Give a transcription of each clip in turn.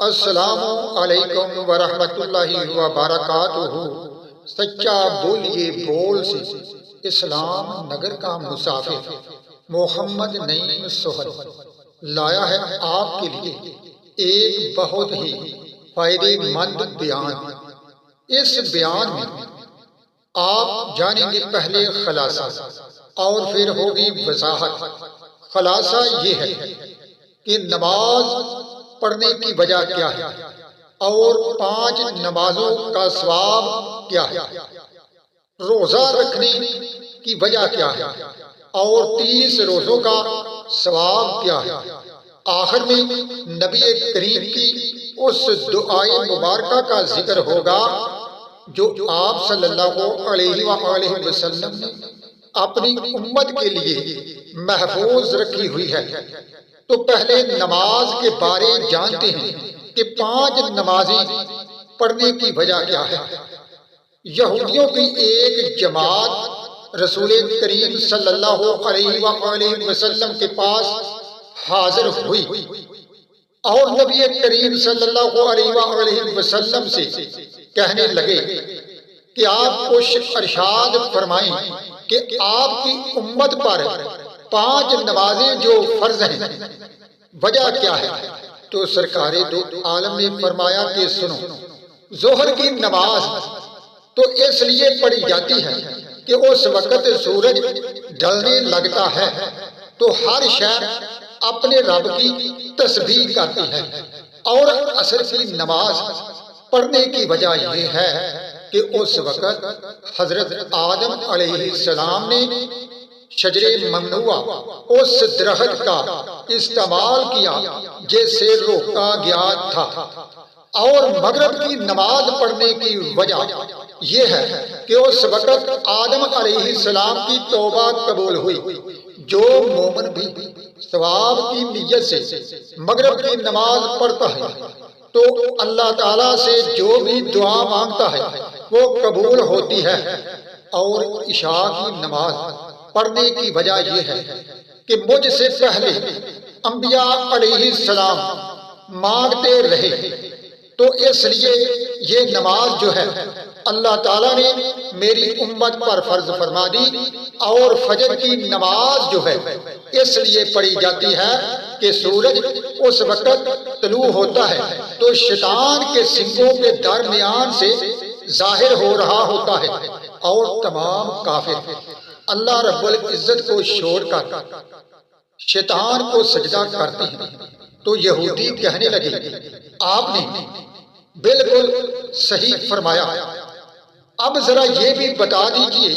السلام علیکم ورحمۃ اللہ وبرکاتہ۔ سچا بولیے بول سے اسلام نگر کا مسافر محمد نعیم سہل لایا ہے آپ کے لیے ایک بہت ہی فائدے مند بیان۔ اس بیان میں آپ جانیں گے پہلے خلاصہ اور پھر ہوگی وضاحت۔ خلاصہ یہ ہے کہ نماز پڑھنے کی وجہ کیا ہے اور 5 نمازوں کا ثواب کیا ہے، روزہ رکھنے کی وجہ کیا ہے اور 30 روزوں کا ثواب کیا ہے۔ آخر میں نبی کریم کی اس دعائے مبارکہ کا ذکر ہوگا جو آپ صلی اللہ علیہ وآلہ وسلم نے اپنی امت کے لیے محفوظ رکھی ہوئی ہے۔ تو پہلے نماز کے بارے جانتے ہیں کہ 5 نمازیں پڑھنے کی وجہ کیا ہے۔ یہودیوں کی ایک جماعت رسول کریم صلی اللہ علیہ وآلہ وسلم کے پاس حاضر ہوئی اور نبی کریم صلی اللہ علیہ وآلہ وسلم سے کہنے لگے کہ آپ کچھ ارشاد فرمائیں کہ آپ کی امت پر 5 نمازیں جو فرض ہیں وجہ کیا ہے۔ تو سرکار دو عالم نے فرمایا کہ سنو، ظہر کی نماز تو اس لیے پڑھی جاتی ہے کہ اس وقت سورج ڈھلنے لگتا ہے تو ہر شے اپنے رب کی تسبیح کرتی ہے، اور عصر کی نماز پڑھنے کی وجہ یہ ہے کہ اس وقت حضرت آدم علیہ السلام نے شجر ممنوع اس درخت کا استعمال کیا جس سے روکا گیا تھا، اور مغرب کی نماز پڑھنے کی وجہ یہ ہے کہ اس وقت آدم علیہ السلام کی توبہ قبول ہوئی۔ جو مومن بھی ثواب کی نیت سے مغرب کی نماز پڑھتا ہے تو اللہ تعالیٰ سے جو بھی دعا مانگتا ہے وہ قبول ہوتی ہے۔ اور عشاء کی نماز پڑھنے کی وجہ یہ ہے کہ مجھ سے پہلے انبیاء علیہ السلام مانگتے رہے، تو اس لیے یہ نماز جو ہے اللہ تعالیٰ نے میری امت پر فرض فرما دی۔ اور فجر کی نماز جو ہے اس لیے پڑھی جاتی ہے کہ سورج اس وقت طلوع ہوتا ہے تو شیطان کے سنگوں کے درمیان سے ظاہر ہو رہا ہوتا ہے، اور تمام کافر اللہ رب العزت کو چھوڑ کر شیطان کو سجدہ کرتے ہیں۔ تو یہودی کہنے لگے آپ نے بالکل صحیح فرمایا، اب ذرا یہ بھی بتا دیجئے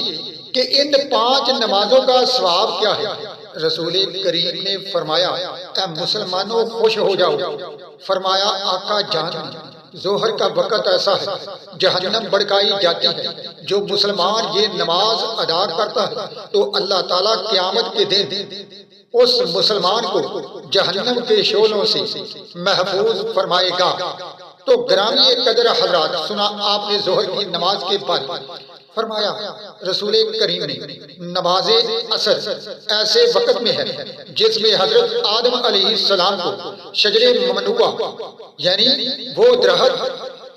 کہ ان 5 نمازوں کا ثواب کیا ہے۔ رسول کریم نے فرمایا اے مسلمانوں خوش ہو جاؤ۔ فرمایا آقا جان، ظہر کا وقت ایسا ہے جہنم بھڑکائی جاتی ہے، جو مسلمان یہ نماز ادا کرتا ہے تو اللہ تعالیٰ قیامت کے دن اس مسلمان کو جہنم کے شعلوں سے محفوظ فرمائے گا۔ تو گرامی قدر حضرات، سنا آپ نے ظہر کی نماز کے بارے فرمایا رسول کریم نے نماز عصر ایسے وقت میں ہے جس میں حضرت آدم علیہ السلام کو شجر ممنوع یعنی وہ درخت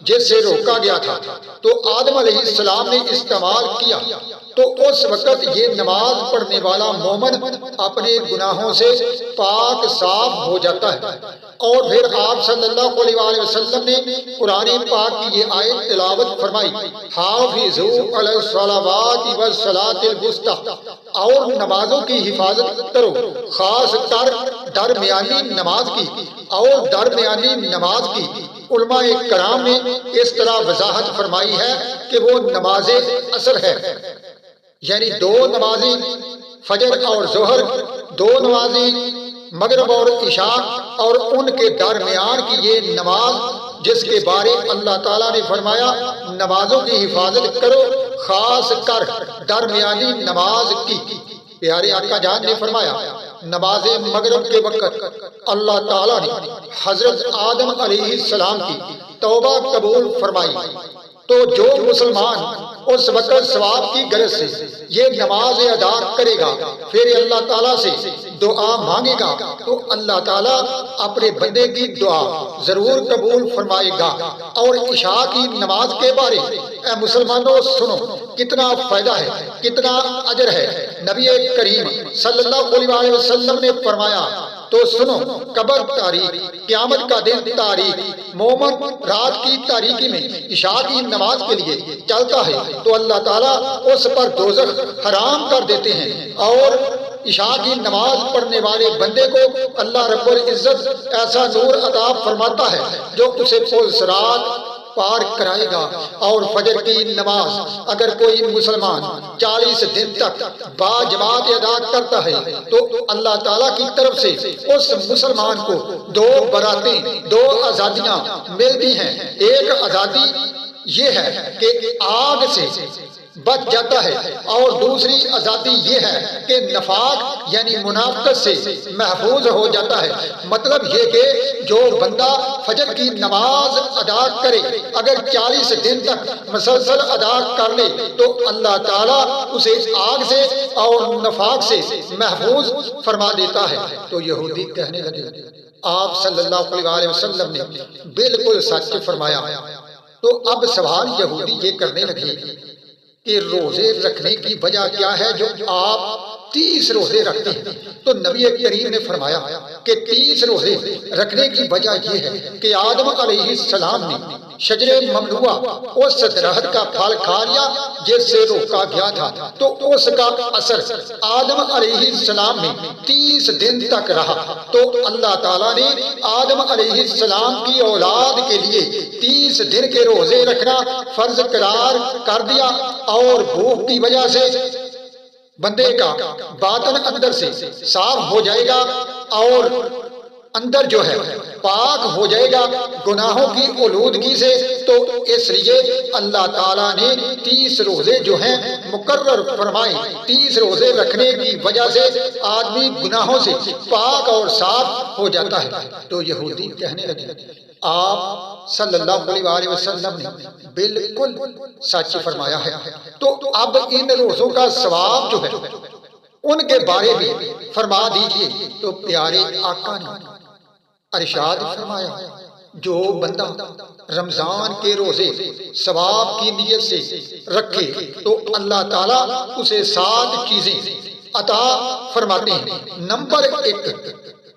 جس سے روکا گیا تھا تو آدم علیہ السلام نے استعمال کیا، تو اس وقت یہ نماز پڑھنے والا مومن اپنے گناہوں سے پاک صاف ہو جاتا ہے۔ اور پھر آپ صلی اللہ علیہ وآلہ وسلم نے قرآن پاک کی یہ آیت تلاوت فرمائی حافظوا علی الصلوات والصلاۃ الوسطی، اور نمازوں کی حفاظت کرو، خاص کر درمیانی نماز کی۔ اور درمیانی نماز کی علماء کرام نے اس طرح وضاحت فرمائی ہے کہ وہ نماز عصر ہے، یعنی 2 نمازیں فجر اور ظہر، 2 نمازیں مغرب اور عشاء، اور ان کے درمیان کی یہ نماز جس کے بارے اللہ تعالیٰ نے فرمایا نمازوں کی حفاظت کرو، خاص کر درمیانی نماز کی۔ پیارے آقا جان نے فرمایا نماز مغرب کے وقت اللہ تعالیٰ نے حضرت آدم علیہ السلام کی توبہ قبول فرمائی، تو جو مسلمان اس وقت ثواب کی غرض سے یہ نماز ادا کرے گا پھر اللہ تعالیٰ سے دعا مانگے گا تو اللہ تعالیٰ اپنے بندے کی دعا ضرور قبول فرمائے گا۔ اور عشاء کی نماز کے بارے اے مسلمانوں سنو، کتنا فائدہ ہے، کتنا اجر ہے۔ نبی کریم صلی اللہ علیہ وسلم نے فرمایا تو سنو، قبر تاریک، قیامت کا دن تاریک، مومن رات کی تاریکی میں عشاء کی نماز کے لیے چلتا ہے تو اللہ تعالیٰ اس پر دوزخ حرام کر دیتے ہیں، اور عشاء کی نماز پڑھنے والے بندے کو اللہ رب العزت ایسا نور عطا فرماتا ہے جو اسے پل صراط پار کرائے گا۔ اور فجر کی نماز اگر کوئی مسلمان 40 دن تک با جماعت ادا کرتا ہے تو اللہ تعالیٰ کی طرف سے اس مسلمان کو 2 براتیں، 2 آزادیاں ملتی ہیں۔ ایک آزادی یہ ہے کہ آگ سے بچ جاتا ہے، اور دوسری آزادی یہ ہے کہ نفاق یعنی منافقت سے محفوظ ہو جاتا ہے۔ مطلب یہ کہ جو بندہ فجر کی نماز ادا کرے، اگر 40 دن تک مسلسل ادا کر لے تو اللہ تعالیٰ اسے آگ سے اور نفاق سے محفوظ فرما دیتا ہے۔ تو یہودی کہنے لگے آپ صلی اللہ علیہ وسلم نے بالکل سچ فرمایا۔ تو اب سوال یہودی یہ کرنے لگے کہ روزے رکھنے کی وجہ کیا ہے جو آپ 30 روزے رکھتے ہیں؟ تو نبی کریم نے فرمایا کہ 30 روزے رکھنے کی وجہ یہ ہے کہ آدم علیہ السلام نے شجر ممنوعہ اس درخت کا پھل کھا لیا جس سے روکا گیا تھا، تو اس کا اثر آدم علیہ السلام میں 30 دن تک رہا۔ تو اللہ تعالیٰ نے آدم علیہ السلام کی اولاد کے لیے 30 دن کے روزے رکھنا فرض قرار کر دیا، اور بھوک کی وجہ سے بندے کا باطن اندر سے صاف ہو جائے گا، اور اندر جو ہے پاک ہو جائے گا گناہوں کی آلودگی سے۔ تو اس لیے اللہ تعالیٰ نے 30 روزے جو ہیں مقرر فرمائے۔ 30 روزے رکھنے کی وجہ سے آدمی گناہوں سے پاک اور صاف ہو جاتا ہے۔ تو یہودی کہنے لگے آپ صلی اللہ علیہ وسلم نے بالکل سچ فرمایا ہے، تو اب ان روزوں کا ثواب جو ہے ان کے بارے میں فرما دیجئے۔ تو پیارے آقا نے ارشاد فرمایا جو بندہ رمضان کے روزے ثواب کی نیت سے رکھے تو اللہ تعالیٰ اسے 7 چیزیں عطا فرماتے ہیں۔ نمبر 1،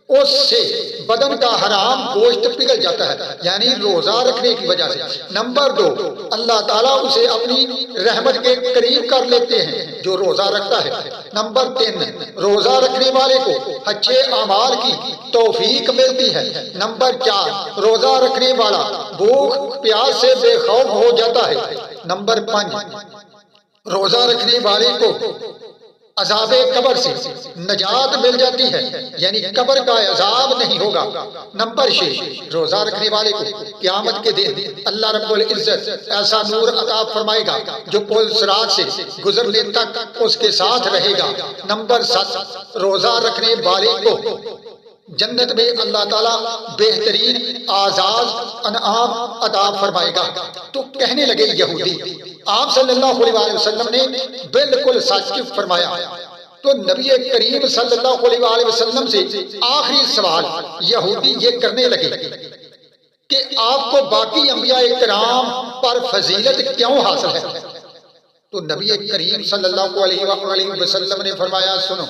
اس سے بدن کا حرام گوشت پگھل جاتا ہے، یعنی روزہ رکھنے کی وجہ سے۔ نمبر 2، اللہ تعالیٰ اسے اپنی رحمت کے قریب کر لیتے ہیں جو روزہ رکھتا ہے۔ نمبر 3، روزہ رکھنے والے کو اچھے اعمال کی توفیق ملتی ہے۔ نمبر 4، روزہ رکھنے والا بھوک پیاس سے بے خوف ہو جاتا ہے۔ نمبر 5، روزہ رکھنے والے کو عذاب قبر سے نجات مل جاتی ہے، یعنی قبر کا عذاب نہیں ہوگا۔ نمبر 6، روزہ رکھنے والے کو قیامت کے دن اللہ رب العزت ایسا نور عطا فرمائے گا جو پل صراط سے گزرنے تک اس کے ساتھ رہے گا۔ نمبر 7، روزہ رکھنے والے کو جنت میں اللہ تعالیٰ بہترین آزاد انعام عطا فرمائے گا۔ تو کہنے لگے یہودی آپ صلی اللہ علیہ وسلم نے بالکل سچ فرمایا۔ تو نبی کریم صلی اللہ علیہ وسلم سے آخری سوال یہودی یہ کرنے لگے کہ آپ کو باقی انبیاء کرام پر فضیلت کیوں حاصل ہے؟ تو نبی کریم صلی اللہ علیہ وسلم نے فرمایا سنو،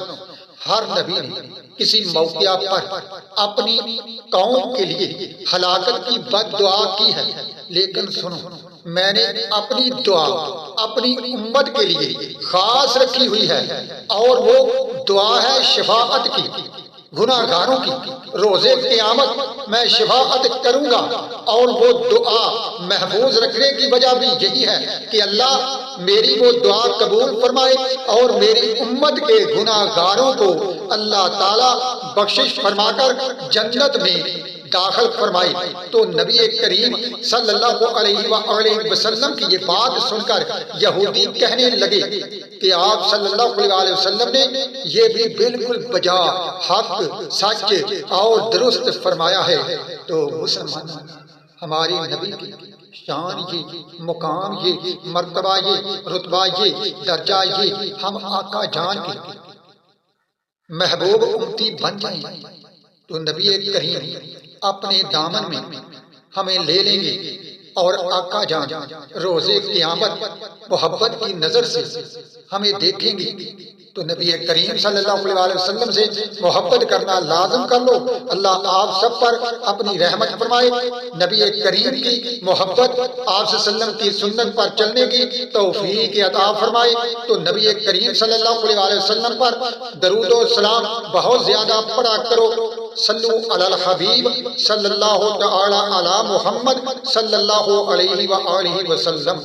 ہر نبی نے کسی موقع پر اپنی قوم کے لیے ہلاکت کی بد دعا کی ہے، لیکن سنو میں نے اپنی دعا اپنی امت کے لیے خاص رکھی ہوئی ہے، اور وہ دعا ہے شفاعت کی، گناہ گاروں کی۔ روزے قیامت میں شفاعت کروں گا، اور وہ دعا محفوظ رکھنے کی وجہ بھی یہی ہے کہ اللہ میری وہ دعا قبول فرمائے اور میری امت کے گناہ گاروں کو اللہ تعالیٰ بخشش فرما کر جنت میں داخل فرمائی۔ تو نبی کریم صلی اللہ علیہ وسلم کی یہ بات سن کر یہودی کہنے لگے کہ آپ صلی اللہ علیہ وسلم نے یہ بھی بالکل بجا، حق، سچ اور درست فرمایا ہے۔ تو مسلمان ہماری نبی کی شان یہ، مقام یہ، مرتبہ یہ، رتبہ یہ، درجہ یہ ہم آقا جان کے محبوب امتی بن جائیں تو نبی کریم اپنے دامن میں ہمیں لے لیں گے اور آقا جان روز قیامت محبت کی نظر سے ہمیں دیکھیں گے تو نبی کریم صلی اللہ علیہ وسلم سے محبت کرنا لازم کر لو۔ اللہ آپ سب پر اپنی رحمت فرمائے، نبی کریم کی محبت، آپ صلی اللہ علیہ وسلم کی سنت پر چلنے کی توفیق عطا فرمائے۔ تو نبی کریم صلی اللہ علیہ وسلم پر درود و سلام بہت زیادہ پڑھا کرو۔ صلو علی الحبیب صلی اللہ تعالی علی محمد صلی اللہ علیہ وآلہ وسلم۔